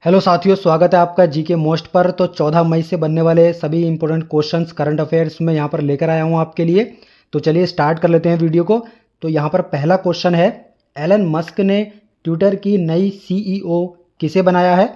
Hello साथियों, स्वागत है आपका जीके मोस्ट पर। तो 14 मई से बनने वाले सभी इंपॉर्टेंट क्वेश्चंस करंट अफेयर्स में यहाँ पर लेकर आया हूँ आपके लिए। तो चलिए स्टार्ट कर लेते हैं वीडियो को। तो यहाँ पर पहला क्वेश्चन है, एलन मस्क ने ट्विटर की नई सीईओ किसे बनाया है?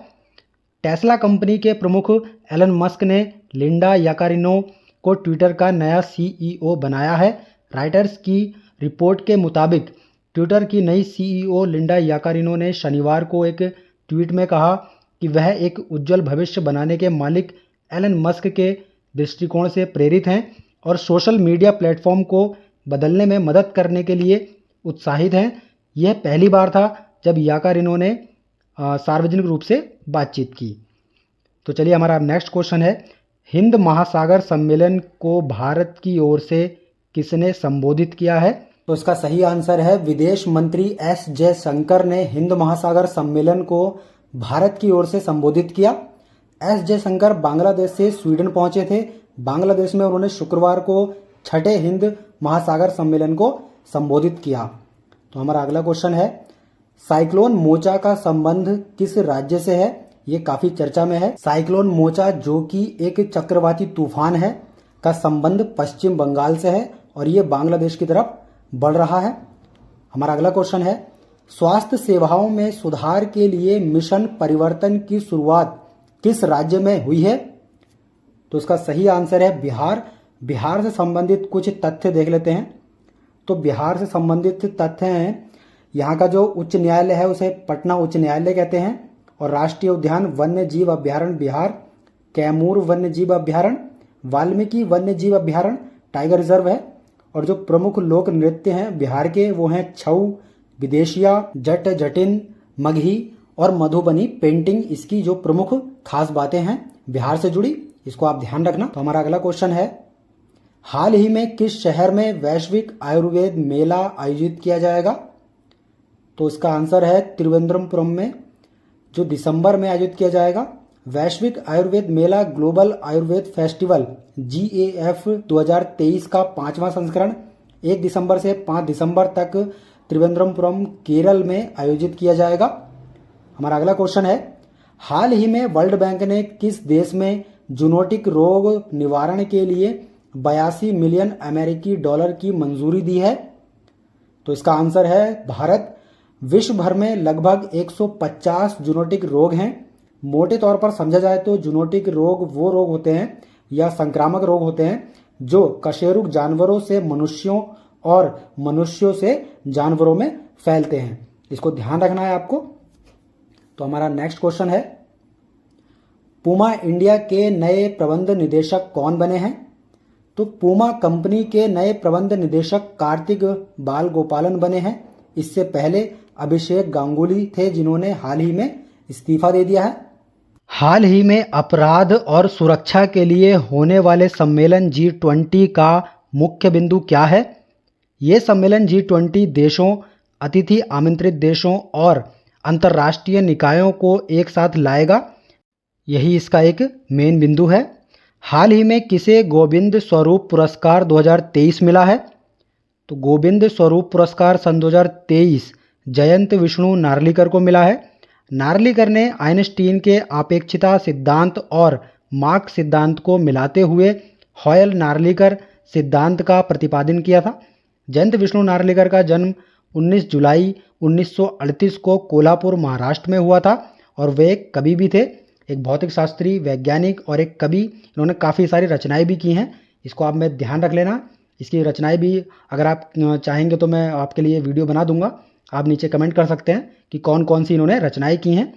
टेस्ला कंपनी के प्रमुख एलन मस्क ने लिंडा याकारिनो को ट्विटर का नया सीईओ बनाया है। राइटर्स की रिपोर्ट के मुताबिक ट्विटर की नई सीईओ लिंडा याकारिनो ने शनिवार को एक ट्वीट में कहा कि वह एक उज्जवल भविष्य बनाने के मालिक एलन मस्क के दृष्टिकोण से प्रेरित हैं और सोशल मीडिया प्लेटफॉर्म को बदलने में मदद करने के लिए उत्साहित हैं। यह पहली बार था जब याकारिनो ने सार्वजनिक रूप से बातचीत की। तो चलिए हमारा नेक्स्ट क्वेश्चन है, हिंद महासागर सम्मेलन को भारत की ओर से किसने संबोधित किया है? तो इसका सही आंसर है विदेश मंत्री एस जयशंकर ने हिंद महासागर सम्मेलन को भारत की ओर से संबोधित किया। एस जयशंकर बांग्लादेश से स्वीडन पहुंचे थे। बांग्लादेश में उन्होंने शुक्रवार को छठे हिंद महासागर सम्मेलन को संबोधित किया। तो हमारा अगला क्वेश्चन है, साइक्लोन मोचा का संबंध किस राज्य से है? ये काफी चर्चा में है। साइक्लोन मोचा, जो कि एक चक्रवाती तूफान है, का संबंध पश्चिम बंगाल से है और ये बांग्लादेश की तरफ बढ़ रहा है। हमारा अगला क्वेश्चन है, स्वास्थ्य सेवाओं में सुधार के लिए मिशन परिवर्तन की शुरुआत किस राज्य में हुई है? तो इसका सही आंसर है बिहार। बिहार से संबंधित कुछ तथ्य देख लेते हैं। तो बिहार से संबंधित तथ्य हैं, यहाँ का जो उच्च न्यायालय है उसे पटना उच्च न्यायालय कहते हैं, और राष्ट्रीय उद्यान वन्य जीव अभ्यारण्य बिहार, कैमूर वन्य जीव अभ्यारण्य, वाल्मीकि वन्य जीव अभ्यारण्य टाइगर रिजर्व है, और जो प्रमुख लोक नृत्य हैं बिहार के वो हैं छऊ, विदेशिया, जट जटिन, मगही और मधुबनी पेंटिंग। इसकी जो प्रमुख खास बातें हैं बिहार से जुड़ी, इसको आप ध्यान रखना। तो हमारा अगला क्वेश्चन है, हाल ही में किस शहर में वैश्विक आयुर्वेद मेला आयोजित किया जाएगा? तो इसका आंसर है त्रिवेंद्रपुरम में, जो दिसंबर में आयोजित किया जाएगा। वैश्विक आयुर्वेद मेला ग्लोबल आयुर्वेद फेस्टिवल GAF 2023 का 5वां संस्करण 1 दिसंबर से 5 दिसंबर तक त्रिवेंद्रपुरम केरल में आयोजित किया जाएगा। हमारा अगला क्वेश्चन है, हाल ही में वर्ल्ड बैंक ने किस देश में जूनोटिक रोग निवारण के लिए 82 मिलियन अमेरिकी डॉलर की मंजूरी दी है? तो इसका आंसर है भारत। विश्व भर में लगभग 150 जूनोटिक रोग हैं। मोटे तौर पर समझा जाए तो जूनोटिक रोग वो रोग होते हैं या संक्रामक रोग होते हैं जो कशेरुक जानवरों से मनुष्यों और मनुष्यों से जानवरों में फैलते हैं। इसको ध्यान रखना है आपको। तो हमारा नेक्स्ट क्वेश्चन है, पूमा इंडिया के नए प्रबंध निदेशक कौन बने हैं? तो पूमा कंपनी के नए प्रबंध निदेशक कार्तिक बाल गोपालन बने हैं। इससे पहले अभिषेक गांगुली थे, जिन्होंने हाल ही में इस्तीफा दे दिया है। हाल ही में अपराध और सुरक्षा के लिए होने वाले सम्मेलन G20 का मुख्य बिंदु क्या है? ये सम्मेलन G20 देशों, अतिथि आमंत्रित देशों और अंतर्राष्ट्रीय निकायों को एक साथ लाएगा। यही इसका एक मेन बिंदु है। हाल ही में किसे गोविंद स्वरूप पुरस्कार 2023 मिला है? तो गोविंद स्वरूप पुरस्कार सन 2023 जयंत विष्णु नार्लिकर को मिला है। नार्लिकर ने आइंस्टीन के अपेक्षिता सिद्धांत और मार्क सिद्धांत को मिलाते हुए हॉयल नार्लिकर सिद्धांत का प्रतिपादन किया था। जयंत विष्णु नार्लिकर का जन्म 19 जुलाई 1938 को कोल्हापुर महाराष्ट्र में हुआ था और वे एक कवि भी थे, एक भौतिक शास्त्री, वैज्ञानिक और एक कवि। इन्होंने काफ़ी सारी रचनाएं भी की हैं। इसको आप में ध्यान रख लेना। इसकी रचनाएं भी अगर आप चाहेंगे तो मैं आपके लिए वीडियो बना दूंगा। आप नीचे कमेंट कर सकते हैं कि कौन कौन सी इन्होंने रचनाएं की हैं।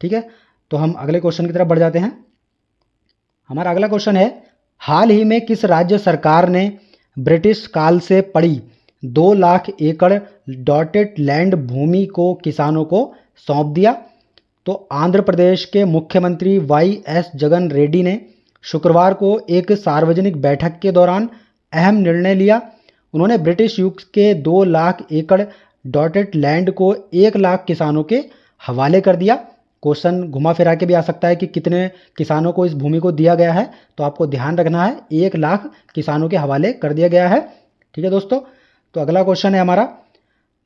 ठीक है, तो हम अगले क्वेश्चन की तरफ बढ़ जाते हैं। हमारा अगला क्वेश्चन है, हाल ही में किस राज्य सरकार ने ब्रिटिश काल से पड़ी 2 लाख एकड़ डॉटेड लैंड भूमि को किसानों को सौंप दिया? तो आंध्र प्रदेश के मुख्यमंत्री YS जगन रेड्डी ने शुक्रवार को एक सार्वजनिक बैठक के दौरान अहम निर्णय लिया। उन्होंने ब्रिटिश युग के 2 लाख एकड़ डॉटेड लैंड को 1 लाख किसानों के हवाले कर दिया। क्वेश्चन घुमा फिरा के भी आ सकता है कि कितने किसानों को इस भूमि को दिया गया है, तो आपको ध्यान रखना है 1 लाख किसानों के हवाले कर दिया गया है। ठीक है दोस्तों, तो अगला क्वेश्चन है हमारा,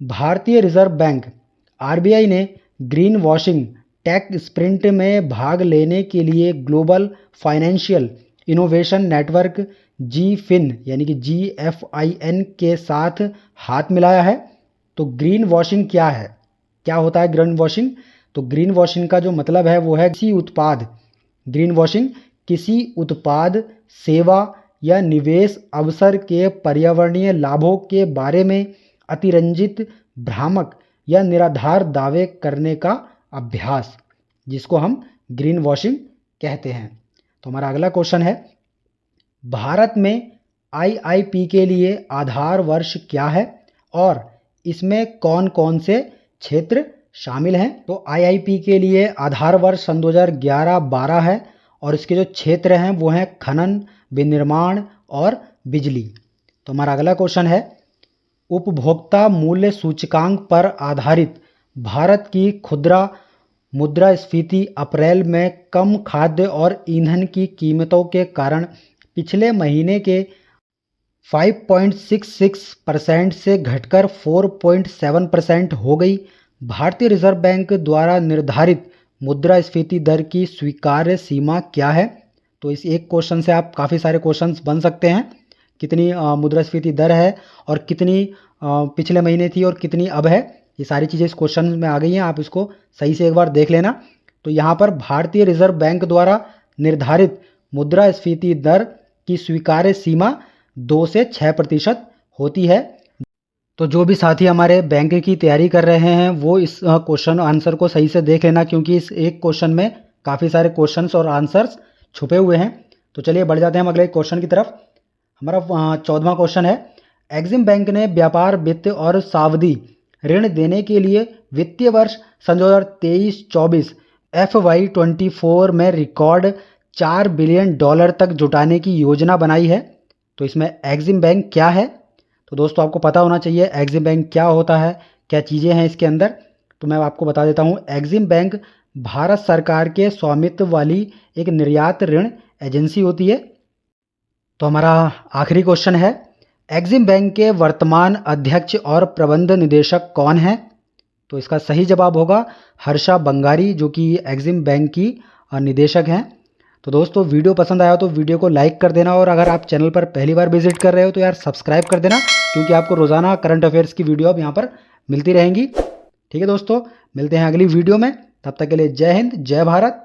भारतीय रिजर्व बैंक RBI ने ग्रीन वॉशिंग टेक स्प्रिंट में भाग लेने के लिए global financial innovation network GFIN यानी कि GFIN के साथ हाथ मिलाया है। तो ग्रीन वॉशिंग क्या है, क्या होता है ग्रीन वॉशिंग? तो ग्रीन वॉशिंग का जो मतलब है वो है ग्रीन वॉशिंग किसी उत्पाद, सेवा या निवेश अवसर के पर्यावरणीय लाभों के बारे में अतिरंजित, भ्रामक या निराधार दावे करने का अभ्यास, जिसको हम ग्रीन वॉशिंग कहते हैं। तो हमारा अगला क्वेश्चन है, भारत में IIP के लिए आधार वर्ष क्या है और इसमें कौन कौन से क्षेत्र शामिल हैं? तो IIP के लिए आधार वर्ष सन 2011-12 है और इसके जो क्षेत्र हैं वो हैं खनन, विनिर्माण और बिजली। तो हमारा अगला क्वेश्चन है, उपभोक्ता मूल्य सूचकांक पर आधारित भारत की खुदरा मुद्रास्फीति अप्रैल में कम खाद्य और ईंधन की कीमतों के कारण पिछले महीने के 5.66% से घटकर 4.7% हो गई। भारतीय रिजर्व बैंक द्वारा निर्धारित मुद्रास्फीति दर की स्वीकार्य सीमा क्या है? तो इस एक क्वेश्चन से आप काफ़ी सारे क्वेश्चंस बन सकते हैं। कितनी मुद्रास्फीति दर है और कितनी पिछले महीने थी और कितनी अब है, ये सारी चीज़ें इस क्वेश्चन में आ गई हैं, आप इसको सही से एक बार देख लेना। तो यहाँ पर भारतीय रिजर्व बैंक द्वारा निर्धारित मुद्रास्फीति दर की स्वीकार्य सीमा 2 से 6% होती है। तो जो भी साथी हमारे बैंक की तैयारी कर रहे हैं वो इस क्वेश्चन आंसर को सही से देख लेना, क्योंकि इस एक क्वेश्चन में काफ़ी सारे क्वेश्चंस और आंसर्स छुपे हुए हैं। तो चलिए बढ़ जाते हैं हम अगले क्वेश्चन की तरफ। हमारा 14वां क्वेश्चन है, एक्सिम बैंक ने व्यापार वित्त और सावधि ऋण देने के लिए वित्तीय वर्ष सन 2023-24 FY24 में रिकॉर्ड $4 बिलियन तक जुटाने की योजना बनाई है। तो इसमें एक्सिम बैंक क्या है? तो दोस्तों आपको पता होना चाहिए एक्सिम बैंक क्या होता है, क्या चीज़ें हैं इसके अंदर। तो मैं आपको बता देता हूँ, एक्सिम बैंक भारत सरकार के स्वामित्व वाली एक निर्यात ऋण एजेंसी होती है। तो हमारा आखिरी क्वेश्चन है, एक्सिम बैंक के वर्तमान अध्यक्ष और प्रबंध निदेशक कौन है? तो इसका सही जवाब होगा हर्षा बंगारी, जो कि एक्सिम बैंक की निदेशक हैं। तो दोस्तों वीडियो पसंद आया तो वीडियो को लाइक कर देना, और अगर आप चैनल पर पहली बार विजिट कर रहे हो तो यार सब्सक्राइब कर देना, क्योंकि आपको रोज़ाना करंट अफेयर्स की वीडियो अब यहाँ पर मिलती रहेंगी। ठीक है दोस्तों, मिलते हैं अगली वीडियो में, तब तक के लिए जय हिंद, जय भारत।